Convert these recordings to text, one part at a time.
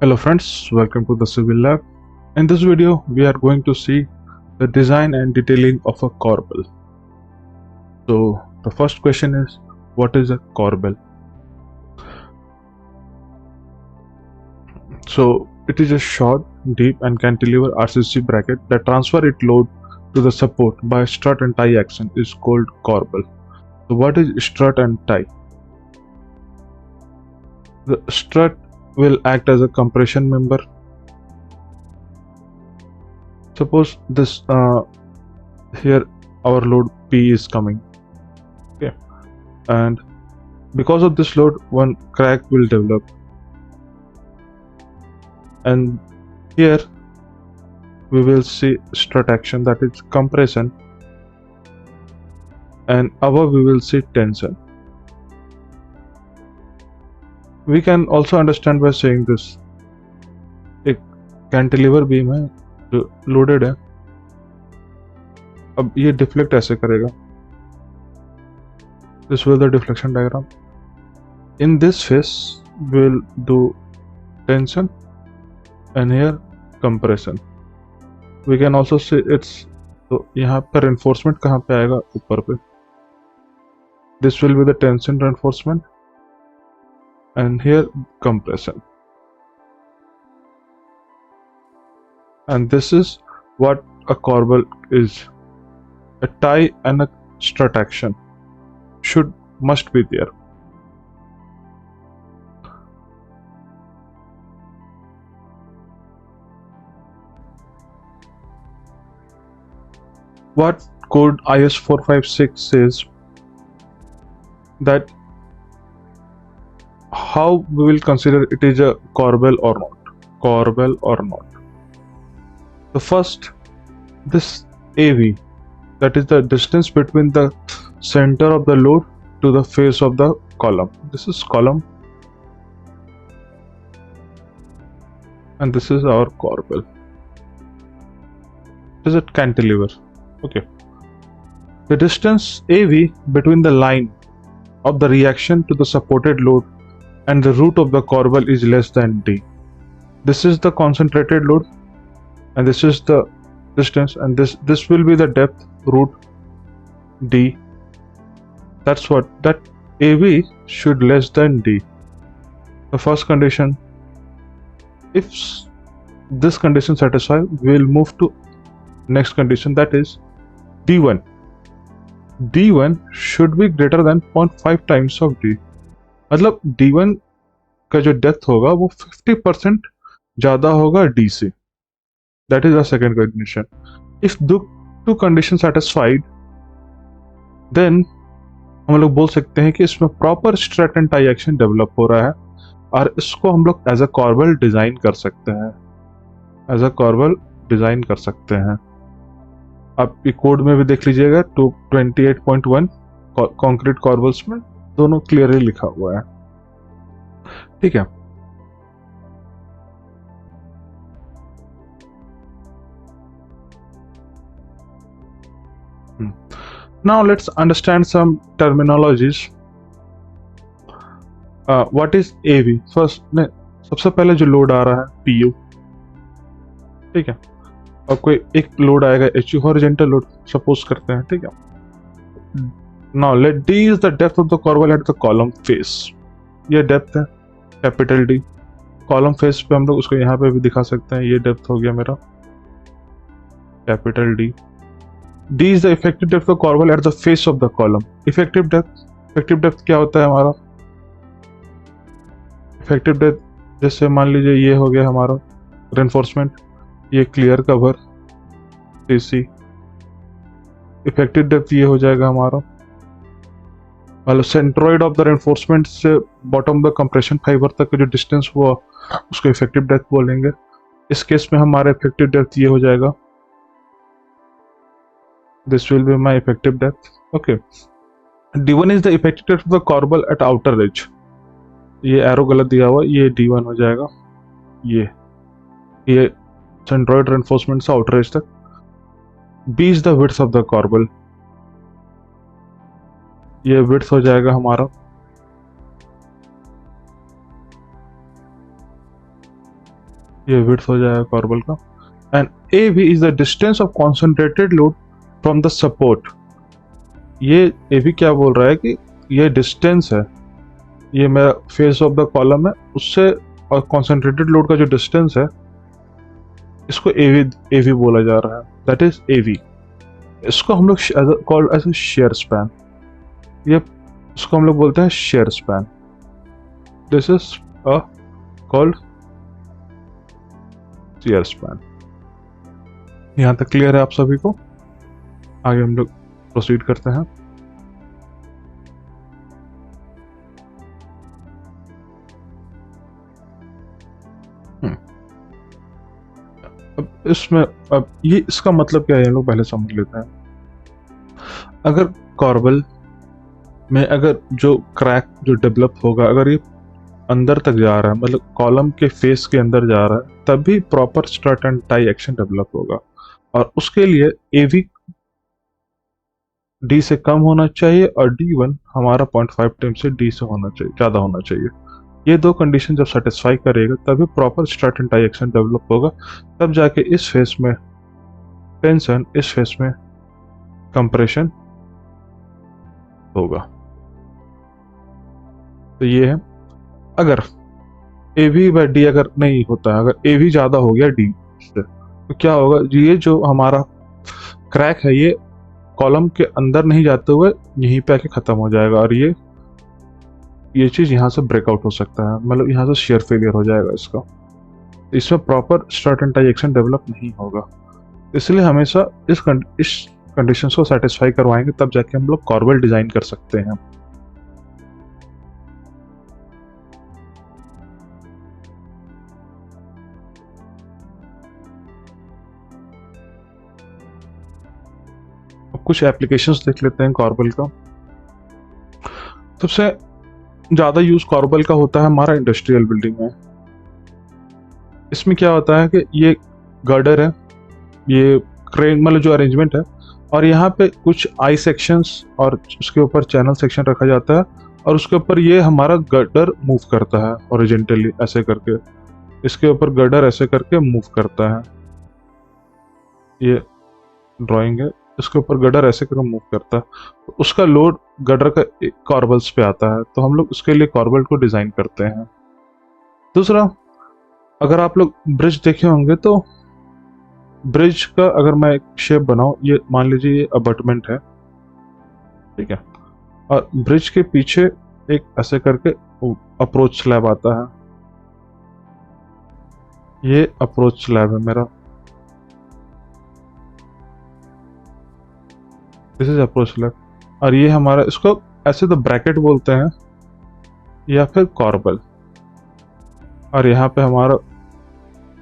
Hello friends, welcome to the Civil Lab. In this video, we are going to see the design and detailing of a corbel. So the first question is, what is a corbel? So it is a short, deep and cantilever RCC bracket that transfer its load to the support by strut and tie action is called corbel. So what is strut and tie? The strut will act as a compression member. Suppose this here our load P is coming, okay, and because of this load one crack will develop, and here we will see strut action, that is compression, and above we will see tension. We can also understand by saying this, एक cantilever beam है जो loaded है, अब ये deflect ऐसे करेगा. This will the deflection diagram. In this phase we will do tension and here compression. We can also see its, तो यहाँ पर reinforcement कहाँ पे आएगा, ऊपर पे. This will be the tension reinforcement and here compression, and this is what a corbel is. A tie and a strut action must be there. What code IS 456 says that how we will consider it is a corbel or not. So first, this AV, that is the distance between the center of the load to the face of the column. This is column and this is our corbel. This is a cantilever. Okay. The distance AV between the line of the reaction to the supported load and the root of the corbel is less than D. This is the concentrated load and this is the distance, and this will be the depth, root D. That's what, that AV should less than D. The first condition. If this condition satisfied, we will move to next condition, that is D1. D1 should be greater than 0.5 times of D. मतलब D1 का जो depth होगा वो 50% ज़्यादा होगा D से. That is the second condition. If two conditions satisfied, then हम लोग बोल सकते हैं कि इसमें proper strut and tie action develop हो रहा है और इसको हम लोग एज अ कॉर्बल डिजाइन कर सकते हैं. आप ये कोड में भी देख लीजिएगा, 28.1 कॉन्क्रीट कॉर्बल्स में दोनों क्लियरली लिखा हुआ है. ठीक है. Now let's understand some terminologies. What is AV? First, सबसे पहले जो लोड आ रहा है PU, ठीक है, और कोई एक लोड आएगा HU, हॉरिजॉन्टल लोड सपोज करते हैं, ठीक है. Now let D is the depth of the corbel at the column face. ये डेप्थ है कैपिटल D. कॉलम फेस पे हम लोग उसको यहाँ पे भी दिखा सकते हैं, ये डेप्थ हो गया मेरा capital D. D is the effective depth of the corbel at the face of the column. Effective depth क्या होता है हमारा? Effective depth जैसे मान लीजिए ये हो गया हमारा reinforcement, ये clear cover CC. Effective depth ये हो जाएगा हमारा, मतलब सेंट्रोइड ऑफ द रेनफोर्समेंट से बॉटम द कंप्रेशन फाइबर तक का जो डिस्टेंस हुआ उसको इफेक्टिव डेप्थ बोलेंगे. इस केस में हमारा इफेक्टिव डेप्थ ये हो जाएगा, this will be my effective depth. Okay. D1 is the effective depth of the corbel at outer edge. ये एरो गलत दिया हुआ, ये D1 हो जाएगा. ये सेंट्रोइड रेनफोर्समेंट से आउटर एज तक. B is the width of the corbel. ये width हो जाएगा हमारा. ये विड्थ हो जाएगा कॉर्बल का। And A V is the distance of concentrated load from the support. ये ए वी क्या बोल रहा है कि ये डिस्टेंस है, ये मेरा फेस ऑफ द कॉलम है उससे, और कॉन्सेंट्रेटेड लोड का जो डिस्टेंस है इसको एवी बोला जा रहा है, दैट इज एवी। इसको हम लोग कॉल्ड एज शेयर स्पैन, ये इसको हम लोग बोलते हैं share span. This is called share span. यहाँ तक क्लियर है आप सभी को? आगे हम लोग प्रोसीड करते हैं। अब इसमें अब ये इसका मतलब क्या है हम लोग पहले समझ लेते हैं। अगर कॉर्बल में अगर जो क्रैक जो डेवलप होगा अगर ये अंदर तक जा रहा है, मतलब कॉलम के फेस के अंदर जा रहा है, तभी proper strut and tie action develop होगा। और उसके लिए एवी डी से कम होना चाहिए और D1 हमारा 0.5 टाइम से डी से होना चाहिए, ज़्यादा होना चाहिए। ये दो कंडीशन जब सेटिस्फाई करेगा तभी proper strut and tie action develop होगा, तब जाके इस फेस में टेंशन, इस फेस में कंप्रेशन होगा। तो ये है। अगर AV बाय D अगर नहीं होता है, अगर AV ज़्यादा हो गया D से, तो क्या होगा, ये जो हमारा क्रैक है ये कॉलम के अंदर नहीं जाते हुए यहीं पे आके ख़त्म हो जाएगा, और ये चीज़ यहाँ से ब्रेकआउट हो सकता है, मतलब यहाँ से शेयर फेलियर हो जाएगा इसका। इसमें proper strut and tie action develop नहीं होगा। इसलिए हमेशा इस कंडीशंस को सेटिस्फाई करवाएंगे तब जाके हम लोग कॉर्बल डिज़ाइन कर सकते हैं। कुछ एप्लीकेशंस देख लेते हैं कॉर्बल का। सबसे ज़्यादा यूज़ कॉर्बल का होता है हमारा इंडस्ट्रियल बिल्डिंग में। इसमें क्या होता है कि ये गर्डर है, ये क्रेन मतलब जो अरेंजमेंट है, और यहाँ पे कुछ आई सेक्शंस और उसके ऊपर चैनल सेक्शन रखा जाता है, और उसके ऊपर ये हमारा गर्डर मूव करता है ओरिजेंटली ऐसे करके, इसके ऊपर गर्डर ऐसे करके मूव करता है। ये ड्राइंग है, इसके ऊपर गडर ऐसे करके मूव करता है, तो उसका लोड गडर का कॉर्बल्स पे आता है, तो हम लोग उसके लिए कॉर्बल को डिज़ाइन करते हैं। दूसरा, अगर आप लोग ब्रिज देखे होंगे तो ब्रिज का अगर मैं एक शेप बनाऊं, ये मान लीजिए ये अबटमेंट है, ठीक है, और ब्रिज के पीछे एक ऐसे करके अप्रोच स्लैब आता है, ये अप्रोच स्लैब है मेरा, दिस इज अप्रोच स्लैब, और ये हमारा, इसको ऐसे तो ब्रैकेट बोलते हैं या फिर कॉर्बल, और यहाँ पे हमारा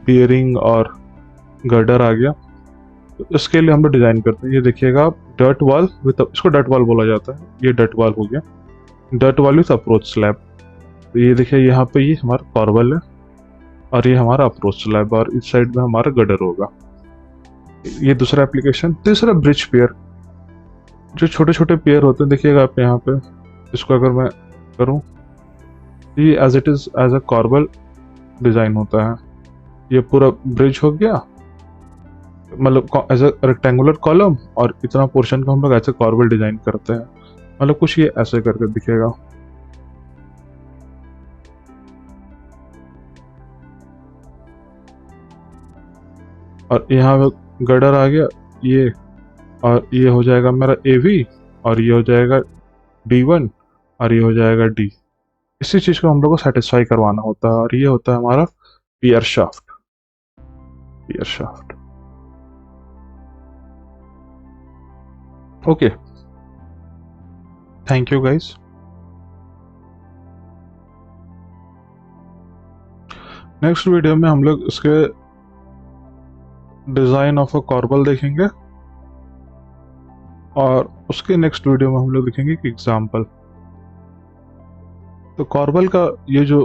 बियरिंग और गर्डर आ गया। तो इसके लिए हम लोग डिज़ाइन करते हैं, ये देखिएगा आप, डर्ट वॉल विथ, इसको डर्ट वॉल बोला जाता है, ये डर्ट वॉल हो गया, dirt wall with approach slab. तो ये देखिए यहाँ पे ये हमारा कॉर्बल है और ये हमारा अप्रोच स्लैब, और इस साइड में हमारा गर्डर होगा। ये दूसरा एप्लीकेशन। तीसरा, ब्रिज पेयर, जो छोटे छोटे पेयर होते हैं, देखिएगा आप यहाँ पे, इसको अगर मैं करूँ, ये as it is as a corbel design होता है। ये पूरा ब्रिज हो गया, मतलब एज अ रेक्टेंगुलर कॉलम, और इतना पोर्शन को हम लोग ऐसे कॉर्बल डिज़ाइन करते हैं, मतलब कुछ ये ऐसे करके दिखेगा। और यहाँ पे गर्डर आ गया ये, और ये हो जाएगा मेरा AV, और ये हो जाएगा D1, और ये हो जाएगा D। इसी चीज़ को हम लोग को सेटिस्फाई करवाना होता है, और ये होता है हमारा pier shaft. Pier shaft, okay, thank you guys. Next video में हम लोग इसके डिज़ाइन ऑफ अ कॉर्बल देखेंगे, और उसके नेक्स्ट वीडियो में हम लोग देखेंगे एक एग्जाम्पल। तो कॉर्बल का ये जो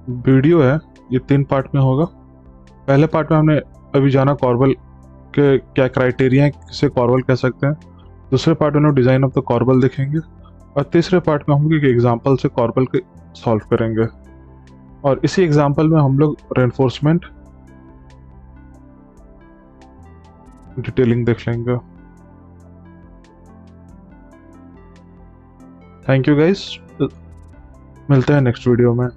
वीडियो है ये 3 पार्ट में होगा। पहले पार्ट में हमने अभी जाना कॉर्बल के क्या क्राइटेरिया है, किसे कॉर्बल कह सकते हैं। दूसरे पार्ट में हम डिज़ाइन ऑफ द कॉर्बल देखेंगे, और तीसरे पार्ट में हम लोग एक एग्जाम्पल से कॉर्बल के सॉल्व करेंगे। और इसी एग्जांपल में हम लोग रेनफोर्समेंट डिटेलिंग देख लेंगे। थैंक यू गाइस, मिलते हैं नेक्स्ट वीडियो में।